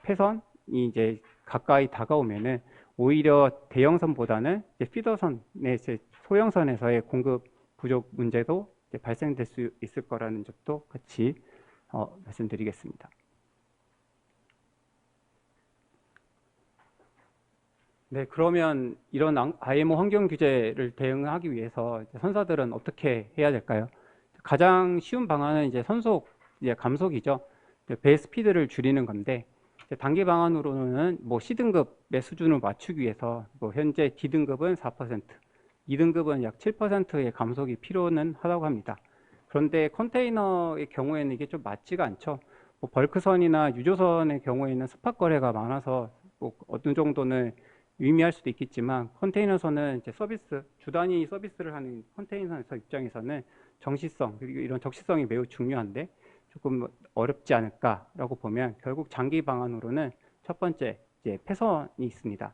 Speaker 2: 폐선이 이제 가까이 다가오면은 오히려 대형선보다는 이제 피더선의 이제 소형선에서의 공급 부족 문제도 이제 발생될 수 있을 거라는 점도 같이 말씀드리겠습니다. 네, 그러면 이런 IMO 환경 규제를 대응하기 위해서 이제 선사들은 어떻게 해야 될까요? 가장 쉬운 방안은 이제 선속, 이제 감속이죠. 배 스피드를 줄이는 건데, 이제 단기 방안으로는 뭐 C등급의 수준을 맞추기 위해서 뭐 현재 D등급은 4%, 2등급은 약 7%의 감속이 필요는 하다고 합니다. 그런데 컨테이너의 경우에는 이게 좀 맞지가 않죠. 뭐 벌크선이나 유조선의 경우에는 스팟 거래가 많아서 뭐 어느 정도는 의미할 수도 있겠지만 컨테이너선은 이제 서비스, 주 단위 서비스를 하는 컨테이너선 입장에서는 정시성, 그리고 이런 적시성이 매우 중요한데 조금 어렵지 않을까라고 보면 결국 장기 방안으로는 첫 번째 이제 폐선이 있습니다.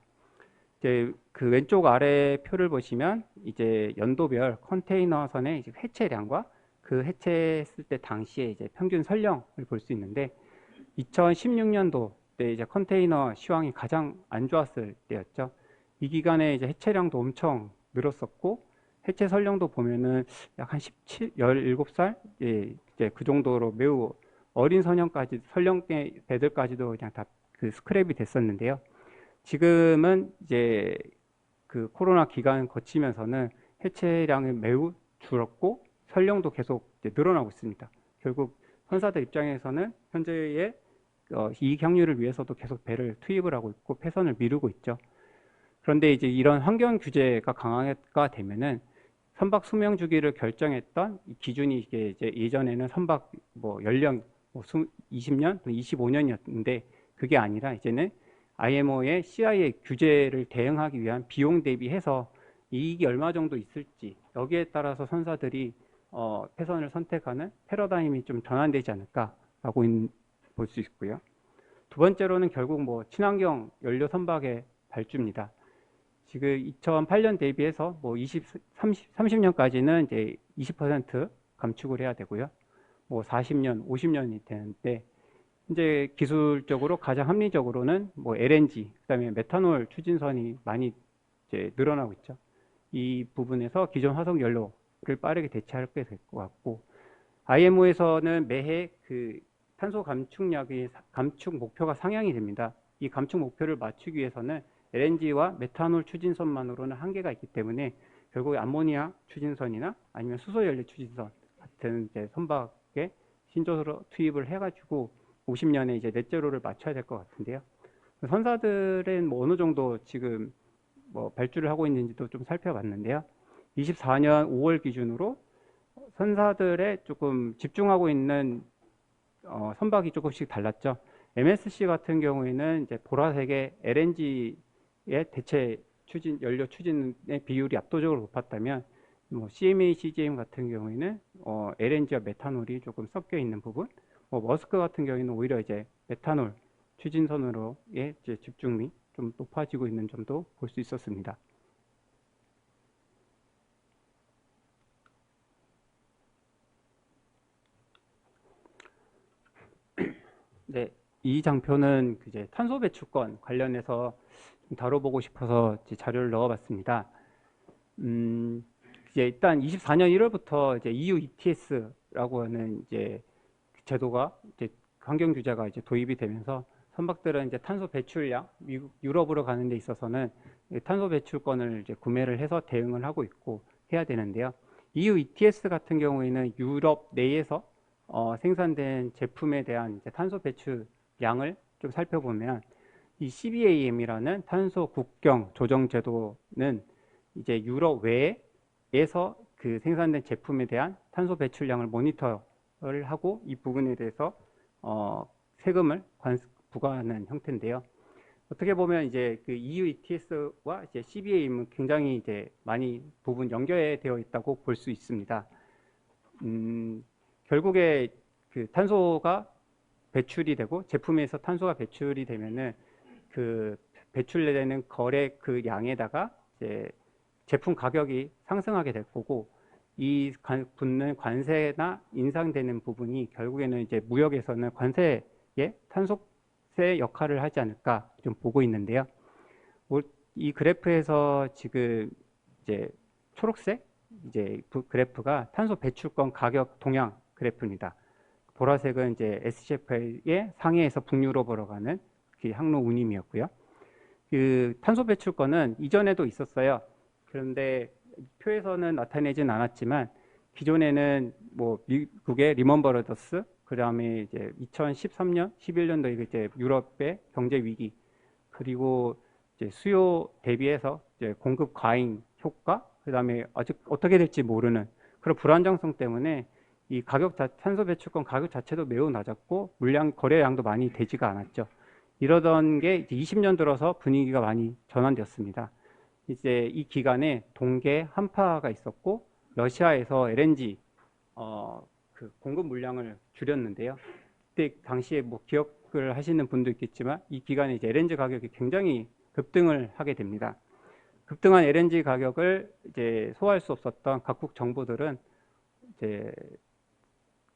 Speaker 2: 이제 그 왼쪽 아래 표를 보시면 이제 연도별 컨테이너선의 이제 해체량과 그 해체했을 때 당시에 이제 평균 선령을 볼 수 있는데 2016년도 때 이제 컨테이너 시황이 가장 안 좋았을 때였죠. 이 기간에 이제 해체량도 엄청 늘었었고 해체 선령도 보면은 약 한 17, 17살 예, 이제 그 정도로 매우 어린 선령까지 선령 배들까지도 그냥 다 그 스크랩이 됐었는데요. 지금은 이제 그 코로나 기간 거치면서는 해체량이 매우 줄었고 선령도 계속 이제 늘어나고 있습니다. 결국 선사들 입장에서는 현재의 이익 향유를 위해서도 계속 배를 투입을 하고 있고 폐선을 미루고 있죠. 그런데 이제 이런 환경 규제가 강화가 되면은 선박 수명 주기를 결정했던 이 기준이 이게 이제 예전에는 선박 뭐 연령 뭐 20년, 25년이었는데 그게 아니라 이제는 IMO의 CIA 규제를 대응하기 위한 비용 대비해서 이익이 얼마 정도 있을지 여기에 따라서 선사들이 폐선을 선택하는 패러다임이 좀 전환되지 않을까라고 볼 수 있고요. 두 번째로는 결국 뭐 친환경 연료 선박의 발주입니다. 지금 2008년 대비해서 뭐 30년까지는 이제 20% 감축을 해야 되고요. 뭐 40년, 50년이 되는데 이제 기술적으로 가장 합리적으로는 뭐 LNG, 그다음에 메탄올 추진선이 많이 이제 늘어나고 있죠. 이 부분에서 기존 화석 연료를 빠르게 대체하게 될 것 같고 IMO에서는 매해 그 탄소 감축량의 감축 목표가 상향이 됩니다. 이 감축 목표를 맞추기 위해서는 LNG와 메탄올 추진선만으로는 한계가 있기 때문에 결국 암모니아 추진선이나 아니면 수소연료 추진선 같은 이제 선박에 신조로 투입을 해가지고 50년에 이제 넷제로를 맞춰야 될 것 같은데요. 선사들은 뭐 어느 정도 지금 뭐 발주를 하고 있는지도 좀 살펴봤는데요. 24년 5월 기준으로 선사들의 조금 집중하고 있는 선박이 조금씩 달랐죠. MSC 같은 경우에는 이제 보라색의 LNG의 대체 연료 추진의 비율이 압도적으로 높았다면, 뭐 CMA, CGM 같은 경우에는 LNG와 메탄올이 조금 섞여 있는 부분, 뭐 머스크 같은 경우에는 오히려 이제 메탄올 추진선으로의 이제 집중이 좀 높아지고 있는 점도 볼 수 있었습니다. 네, 이 장표는 이제 탄소 배출권 관련해서 좀 다뤄보고 싶어서 이제 자료를 넣어봤습니다. 이제 일단 24년 1월부터 이제 EU ETS라고 하는 이제 제도가 이제 환경 규제가 이제 도입이 되면서 선박들은 이제 탄소 배출량, 미국, 유럽으로 가는 데 있어서는 탄소 배출권을 이제 구매를 해서 대응을 하고 있고 해야 되는데요. EU ETS 같은 경우에는 유럽 내에서 생산된 제품에 대한 이제 탄소 배출량을 좀 살펴보면, 이 CBAM이라는 탄소 국경 조정 제도는 이제 유럽 외에서 그 생산된 제품에 대한 탄소 배출량을 모니터를 하고 이 부분에 대해서 세금을 부과하는 형태인데요. 어떻게 보면 이제 그 EU ETS와 이제 CBAM은 굉장히 이제 많이 부분 연결되어 있다고 볼 수 있습니다. 결국에 그 탄소가 배출이 되고 제품에서 탄소가 배출이 되면은 그 배출되는 거래 그 양에다가 이제 제품 가격이 상승하게 될 거고, 이 붙는 관세나 인상되는 부분이 결국에는 이제 무역에서는 관세의 탄소세 역할을 하지 않을까 좀 보고 있는데요. 이 그래프에서 지금 이제 초록색 이제 그래프가 탄소 배출권 가격 동향 그래프입니다. 보라색은 이제 SCFI의 상해에서 북유럽으로 가는 그 항로 운임이었고요. 그 탄소 배출권은 이전에도 있었어요. 그런데 표에서는 나타내진 않았지만, 기존에는 뭐 미국의 리먼 브라더스, 그 다음에 이제 2013년, 11년도 이제 유럽의 경제 위기, 그리고 이제 수요 대비해서 이제 공급 과잉 효과, 그 다음에 아직 어떻게 될지 모르는 그런 불안정성 때문에 이 탄소 배출권 가격 자체도 매우 낮았고 물량 거래량도 많이 되지가 않았죠. 이러던 게 이제 20년 들어서 분위기가 많이 전환되었습니다. 이제 이 기간에 동계 한파가 있었고 러시아에서 LNG 그 공급 물량을 줄였는데요. 그때 당시에 뭐 기억을 하시는 분도 있겠지만 이 기간에 이제 LNG 가격이 굉장히 급등을 하게 됩니다. 급등한 LNG 가격을 이제 소화할 수 없었던 각국 정부들은 이제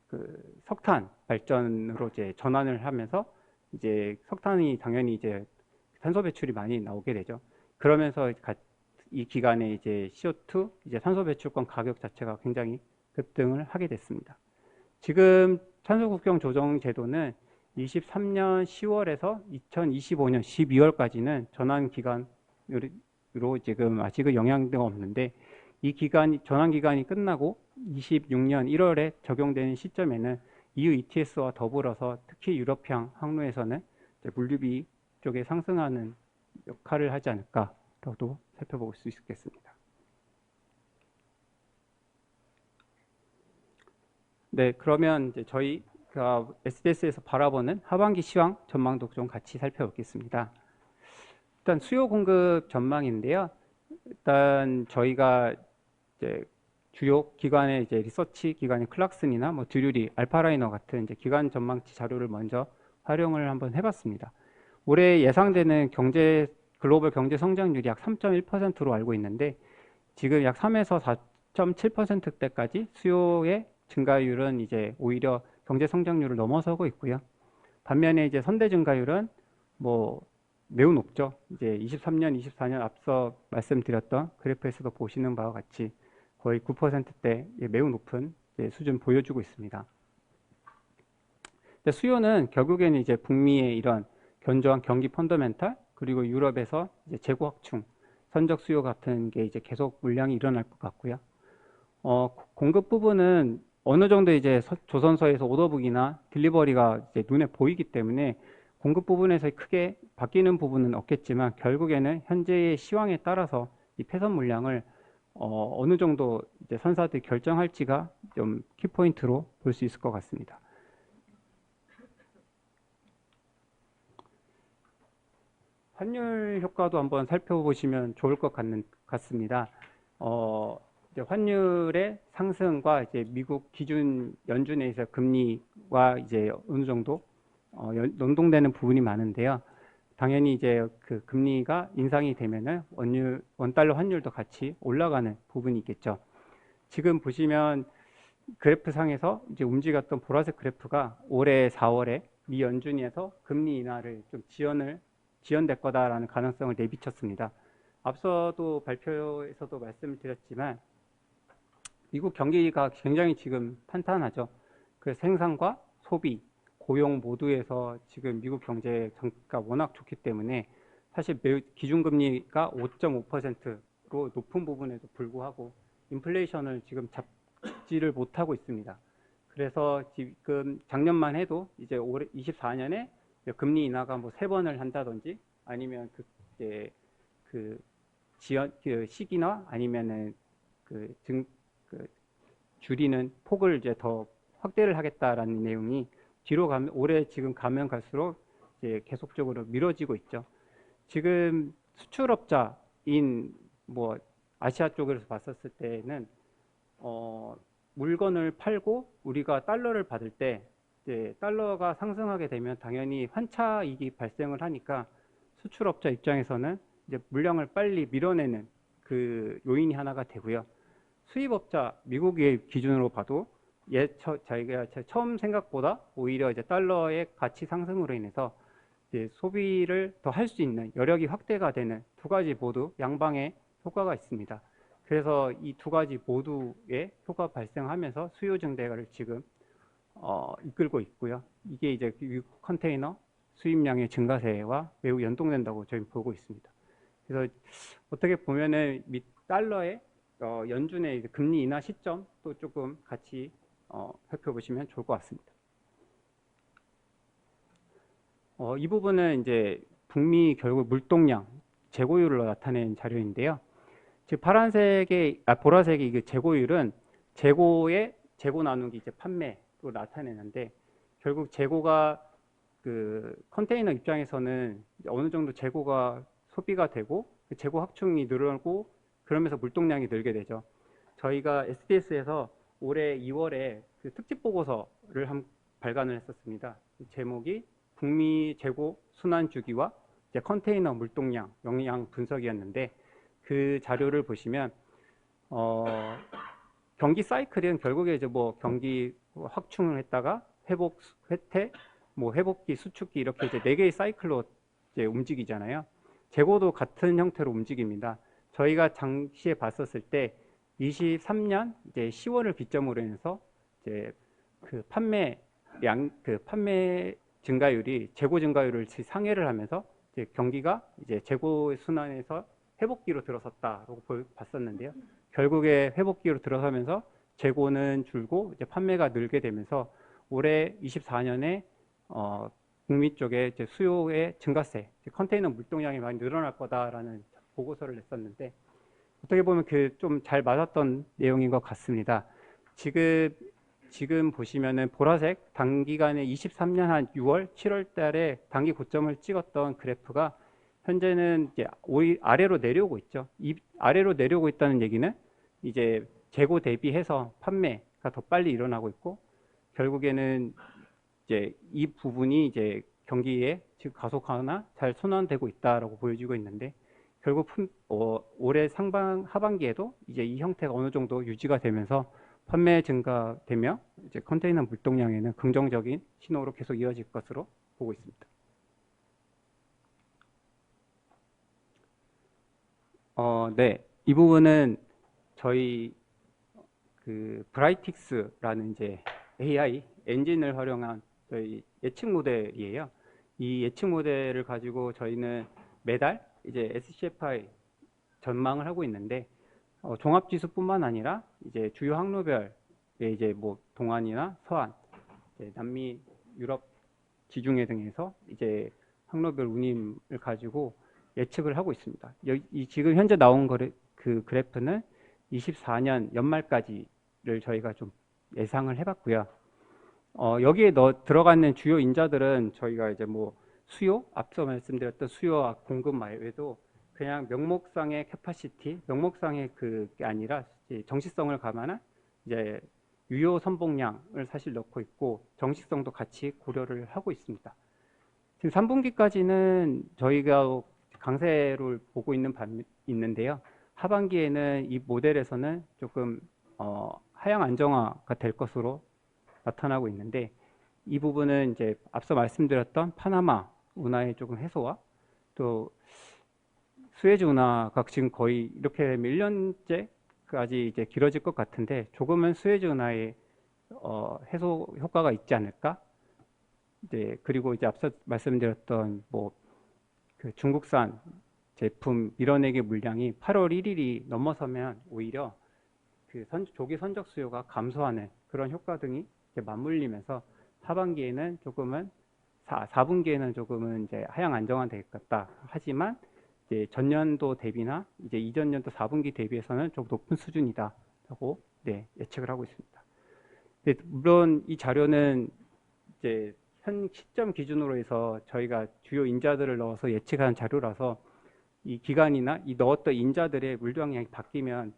Speaker 2: 그 석탄 발전으로 이제 전환을 하면서 이제 석탄이 당연히 이제 탄소 배출이 많이 나오게 되죠. 그러면서 이 기간에 이제 CO2 이제 탄소 배출권 가격 자체가 굉장히 급등을 하게 됐습니다. 지금 탄소 국경 조정 제도는 23년 10월에서 2025년 12월까지는 전환 기간으로 지금 아직은 영향도 없는데, 이 전환 기간이 끝나고 26년 1월에 적용되는 시점에는 EU ETS와 더불어서 특히 유럽향 항로에서는 물류비 쪽에 상승하는 역할을 하지 않을까라고도 살펴볼 수 있겠습니다. 네, 그러면 이제 저희가 SDS에서 바라보는 하반기 시황 전망도 좀 같이 살펴보겠습니다. 일단 수요 공급 전망인데요. 일단 저희가 이제 주요 기관의 이제 리서치 기관인 클락슨이나 뭐 드류리, 알파라이너 같은 이제 기관 전망치 자료를 먼저 활용을 한번 해봤습니다. 올해 예상되는 글로벌 경제 성장률이 약 3.1%로 알고 있는데, 지금 약 3에서 4.7%대까지 수요의 증가율은 이제 오히려 경제 성장률을 넘어서고 있고요. 반면에 이제 선대 증가율은 뭐 매우 높죠. 이제 23년, 24년 앞서 말씀드렸던 그래프에서도 보시는 바와 같이 거의 9%대 매우 높은 수준 보여주고 있습니다. 수요는 결국에는 이제 북미의 이런 견조한 경기 펀더멘탈, 그리고 유럽에서 이제 재고 확충, 선적 수요 같은 게 이제 계속 물량이 일어날 것 같고요. 공급 부분은 어느 정도 이제 조선서에서 오더북이나 딜리버리가 이제 눈에 보이기 때문에 공급 부분에서 크게 바뀌는 부분은 없겠지만 결국에는 현재의 시황에 따라서 이 패선 물량을 어느 정도 이제 선사들이 결정할지가 좀 키포인트로 볼 수 있을 것 같습니다. 환율 효과도 한번 살펴보시면 좋을 것 같습니다. 이제 환율의 상승과 이제 미국 기준 연준에서 금리와 이제 어느 정도 연동되는 부분이 많은데요. 당연히 이제 그 금리가 인상이 되면은 원달러 환율도 같이 올라가는 부분이 있겠죠. 지금 보시면 그래프 상에서 이제 움직였던 보라색 그래프가 올해 4월에 미 연준에서 금리 인하를 좀 지연될 거다라는 가능성을 내비쳤습니다. 앞서도 발표에서도 말씀을 드렸지만 미국 경기가 굉장히 지금 탄탄하죠. 그 생산과 소비, 고용 모두에서 지금 미국 경제 성과가 워낙 좋기 때문에 사실 기준금리가 5.5%로 높은 부분에도 불구하고 인플레이션을 지금 잡지를 못하고 있습니다. 그래서 지금 작년만 해도 이제 올해 24년에 금리 인하가 뭐 3번을 한다든지 아니면 그 지연 그 시기나 아니면은 그 줄이는 폭을 이제 더 확대를 하겠다라는 내용이 뒤로 가면 올해 지금 가면 갈수록 이제 계속적으로 미뤄지고 있죠. 지금 수출업자인 뭐 아시아 쪽에서 봤었을 때는 물건을 팔고 우리가 달러를 받을 때 이제 달러가 상승하게 되면 당연히 환차익이 발생을 하니까 수출업자 입장에서는 이제 물량을 빨리 밀어내는 그 요인이 하나가 되고요. 수입업자 미국의 기준으로 봐도 자기가 처음 생각보다 오히려 이제 달러의 가치 상승으로 인해서 이제 소비를 더 할 수 있는 여력이 확대가 되는 두 가지 모두 양방의 효과가 있습니다. 그래서 이 두 가지 모두의 효과가 발생하면서 수요 증대를 지금 이끌고 있고요. 이게 이제 미국 컨테이너 수입량의 증가세와 매우 연동된다고 저희 보고 있습니다. 그래서 어떻게 보면은 달러의 연준의 금리 인하 시점도 조금 같이 살펴보시면 좋을 것 같습니다. 이 부분은 이제 북미 결국 물동량 재고율을 나타낸 자료인데요. 지금 보라색의 이게 재고율은 재고 나누기 이제 판매로 나타내는데 결국 재고가 그 컨테이너 입장에서는 어느 정도 재고가 소비가 되고 그 재고 확충이 늘어나고 그러면서 물동량이 늘게 되죠. 저희가 SDS에서 올해 2월에 그 특집 보고서를 발간을 했었습니다. 제목이 북미 재고 순환 주기와 이제 컨테이너 물동량 영향 분석이었는데 그 자료를 보시면 경기 사이클은 결국에 이제 뭐 경기 확충을 했다가 회복, 쇠퇴, 뭐 회복기, 수축기 이렇게 이제 4개의 사이클로 이제 움직이잖아요. 재고도 같은 형태로 움직입니다. 저희가 당시에 봤었을 때 23년 이제 10월을 기점으로 해서 이제 그 판매 증가율이 재고 증가율을 상회를 하면서 이제 경기가 이제 재고 순환에서 회복기로 들어섰다라고 봤었는데요. 결국에 회복기로 들어서면서 재고는 줄고 이제 판매가 늘게 되면서 올해 24년에 북미 쪽에 이제 수요의 증가세, 컨테이너 물동량이 많이 늘어날 거다라는 보고서를 냈었는데 어떻게 보면 그 좀 잘 맞았던 내용인 것 같습니다. 지금 보시면은 보라색 단기간에 23년 한 6월, 7월 달에 단기 고점을 찍었던 그래프가 현재는 이제 아래로 내려오고 있죠. 이 아래로 내려오고 있다는 얘기는 이제 재고 대비해서 판매가 더 빨리 일어나고 있고 결국에는 이제 이 부분이 이제 경기에 지금 가속화나 잘 순환되고 있다라고 보여지고 있는데 결국 올해 하반기에도 이제 이 형태가 어느 정도 유지가 되면서 판매 증가되며 이제 컨테이너 물동량에는 긍정적인 신호로 계속 이어질 것으로 보고 있습니다. 네, 이 부분은 저희 그 브라이틱스라는 이제 AI 엔진을 활용한 저희 예측 모델이에요. 이 예측 모델을 가지고 저희는 매달 이제 SCFI 전망을 하고 있는데 종합지수뿐만 아니라 이제 주요 항로별의 이제 뭐 동안이나 서한, 이제 남미, 유럽 지중해 등에서 이제 항로별 운임을 가지고 예측을 하고 있습니다. 이 지금 현재 나온 그 그래프는 24년 연말까지를 저희가 좀 예상을 해봤고요. 여기에 들어가는 주요 인자들은 저희가 이제 뭐 수요, 앞서 말씀드렸던 수요와 공급 말외에도 그냥 명목상의 캐파시티, 명목상의 그게 아니라 이제 정시성을 감안한 이제 유효 선봉량을 사실 넣고 있고 정시성도 같이 고려를 하고 있습니다. 지금 3분기까지는 저희가 강세를 보고 있는데요. 하반기에는 이 모델에서는 조금 하향 안정화가 될 것으로 나타나고 있는데 이 부분은 이제 앞서 말씀드렸던 파나마 운하의 조금 해소와 또 수에즈 운하가 지금 거의 이렇게 되면 1년째까지 이제 길어질 것 같은데 조금은 수에즈 운하의 해소 효과가 있지 않을까? 네, 그리고 이제 앞서 말씀드렸던 뭐 그 중국산 제품 밀어내기 물량이 8월 1일이 넘어서면 오히려 그 조기 선적 수요가 감소하는 그런 효과 등이 이제 맞물리면서 하반기에는 조금은 4분기에는 조금은 이제 하향 안정화될 것 같다. 하지만 이제 전년도 대비나 이제 이전 연도 4분기 대비해서는 좀 높은 수준이다라고 네, 예측을 하고 있습니다. 네, 물론 이 자료는 이제 현 시점 기준으로 해서 저희가 주요 인자들을 넣어서 예측한 자료라서 이 기간이나 이 넣었던 인자들의 물량이 바뀌면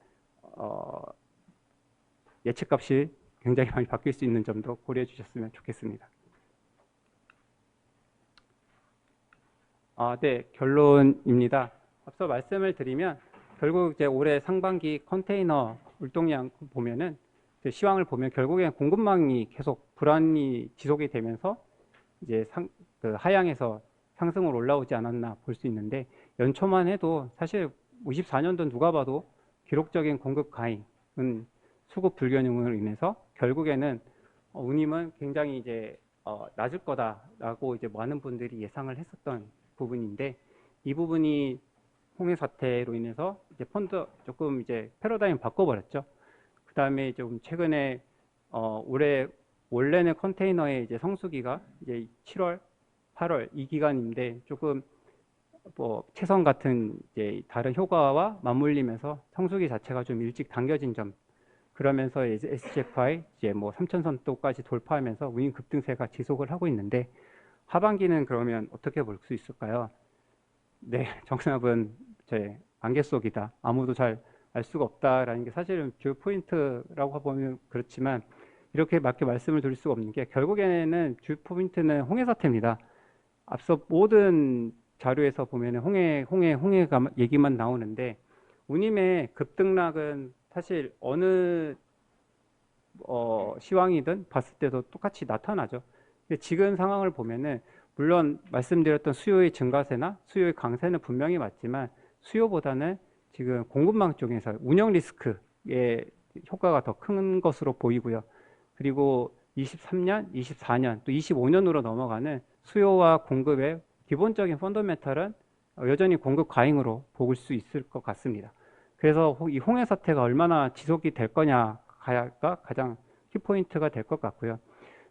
Speaker 2: 예측값이 굉장히 많이 바뀔 수 있는 점도 고려해 주셨으면 좋겠습니다. 네, 결론입니다. 앞서 말씀을 드리면 결국 이제 올해 상반기 컨테이너 물동량 보면은 시황을 보면 결국엔 공급망이 계속 불안이 지속이 되면서 이제 그 하향에서 상승으로 올라오지 않았나 볼 수 있는데 연초만 해도 사실 54년도 누가 봐도 기록적인 공급 과잉은 수급 불균형으로 인해서 결국에는 운임은 굉장히 이제 낮을 거다라고 이제 많은 분들이 예상을 했었던 부분인데 이 부분이 홍해 사태로 인해서 이제 펀드 조금 이제 패러다임 바꿔버렸죠. 그 다음에 좀 최근에 올해 원래는 컨테이너의 이제 성수기가 이제 7월, 8월 이 기간인데 조금 뭐 채성 같은 이제 다른 효과와 맞물리면서 성수기 자체가 좀 일찍 당겨진 점. 그러면서 이제 SGFI 이제 뭐 3,000선도까지 돌파하면서 운임 급등세가 지속을 하고 있는데 하반기는 그러면 어떻게 볼 수 있을까요? 네, 정답은 제 안개 속이다. 아무도 잘 알 수가 없다라는 게 사실은 주요 포인트라고 보면 그렇지만 이렇게 맞게 말씀을 드릴 수가 없는 게 결국에는 주요 포인트는 홍해 사태입니다. 앞서 모든 자료에서 보면 홍해가 얘기만 나오는데 운임의 급등락은 사실 어느 시황이든 봤을 때도 똑같이 나타나죠. 근데 지금 상황을 보면은 물론 말씀드렸던 수요의 증가세나 수요의 강세는 분명히 맞지만 수요보다는 지금 공급망 쪽에서 운영 리스크의 효과가 더 큰 것으로 보이고요. 그리고 23년, 24년, 또 25년으로 넘어가는 수요와 공급의 기본적인 펀더멘탈은 여전히 공급 과잉으로 볼 수 있을 것 같습니다. 그래서 이 홍해 사태가 얼마나 지속이 될 거냐가 가장 키포인트가 될 것 같고요.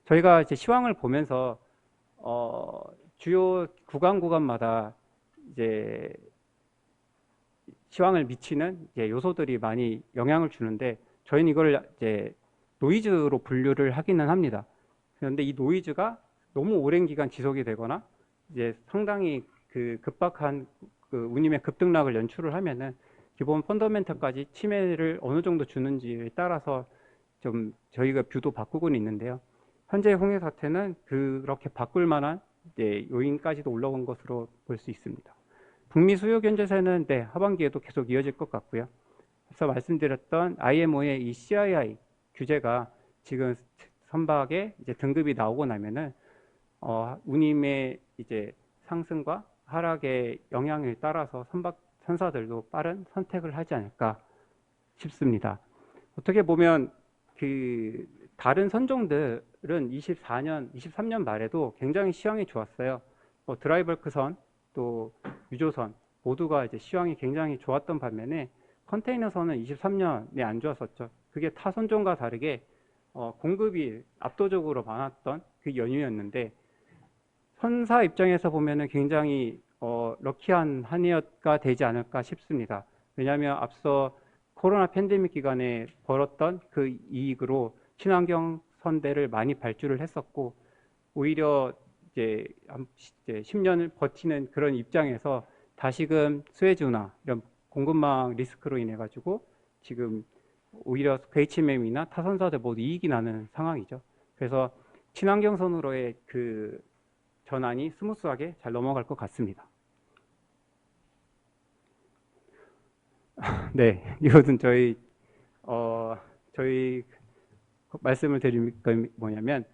Speaker 2: 저희가 이제 시황을 보면서 주요 구간마다 이제 시황을 미치는 이제 요소들이 많이 영향을 주는데 저희는 이걸 이제 노이즈로 분류를 하기는 합니다. 그런데 이 노이즈가 너무 오랜 기간 지속이 되거나 이제 상당히 그 급박한 그 운임의 급등락을 연출을 하면은 기본 펀더멘털까지 침해를 어느 정도 주는지에 따라서 좀 저희가 뷰도 바꾸고는 있는데요. 현재 홍해 사태는 그렇게 바꿀 만한 이제 요인까지도 올라온 것으로 볼 수 있습니다. 북미 수요 견제세는 네, 하반기에도 계속 이어질 것 같고요. 앞서 말씀드렸던 IMO의 이 CII 규제가 지금 선박에 이제 등급이 나오고 나면은 운임의 이제 상승과 하락의 영향을 따라서 선사들도 빠른 선택을 하지 않을까 싶습니다. 어떻게 보면 그 다른 선종들은 24년, 23년 말에도 굉장히 시황이 좋았어요. 드라이버크선 또 유조선 모두가 이제 시황이 굉장히 좋았던 반면에 컨테이너선은 23년에 안 좋았었죠. 그게 타 선종과 다르게 공급이 압도적으로 많았던 그 연유였는데 헌사 입장에서 보면은 굉장히 럭키한 한 해가 되지 않을까 싶습니다. 왜냐하면 앞서 코로나 팬데믹 기간에 벌었던 그 이익으로 친환경 선대를 많이 발주를 했었고, 오히려 이제 10년을 버티는 그런 입장에서 다시금 수혜주나 이런 공급망 리스크로 인해 가지고 지금 오히려 HMM이나 타선사들 모두 이익이 나는 상황이죠. 그래서 친환경선으로의 그 전환이 스무스하게 잘 넘어갈 것 같습니다. 네, 이것은 저희 말씀을 드릴 건 뭐냐면,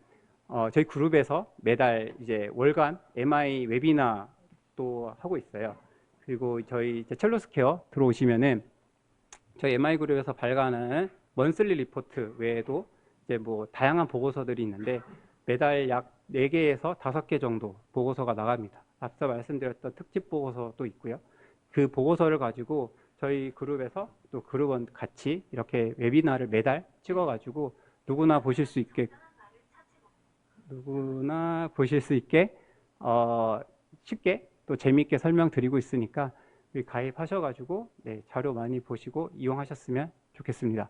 Speaker 2: 저희 그룹에서 매달 이제 월간 MI 웨비나도 하고 있어요. 그리고 저희 이제 첼로스케어 들어오시면은 저희 MI 그룹에서 발간하는 먼슬리 리포트 외에도 이제 뭐 다양한 보고서들이 있는데 매달 약 4개에서 5개 정도 보고서가 나갑니다. 앞서 말씀드렸던 특집 보고서도 있고요. 그 보고서를 가지고 저희 그룹에서 또 그룹원 같이 이렇게 웨비나를 매달 찍어가지고 누구나 보실 수 있게 쉽게 또 재미있게 설명드리고 있으니까 가입하셔가지고 네, 자료 많이 보시고 이용하셨으면 좋겠습니다.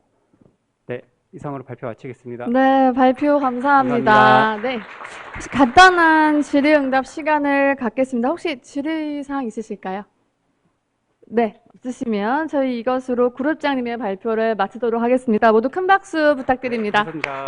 Speaker 2: 네, 이상으로 발표 마치겠습니다.
Speaker 1: 네, 발표 감사합니다.
Speaker 2: 감사합니다.
Speaker 1: 네. 혹시 간단한 질의응답 시간을 갖겠습니다. 혹시 질의사항 있으실까요? 네, 없으시면 저희 이것으로 그룹장님의 발표를 마치도록 하겠습니다. 모두 큰 박수 부탁드립니다.
Speaker 2: 감사합니다.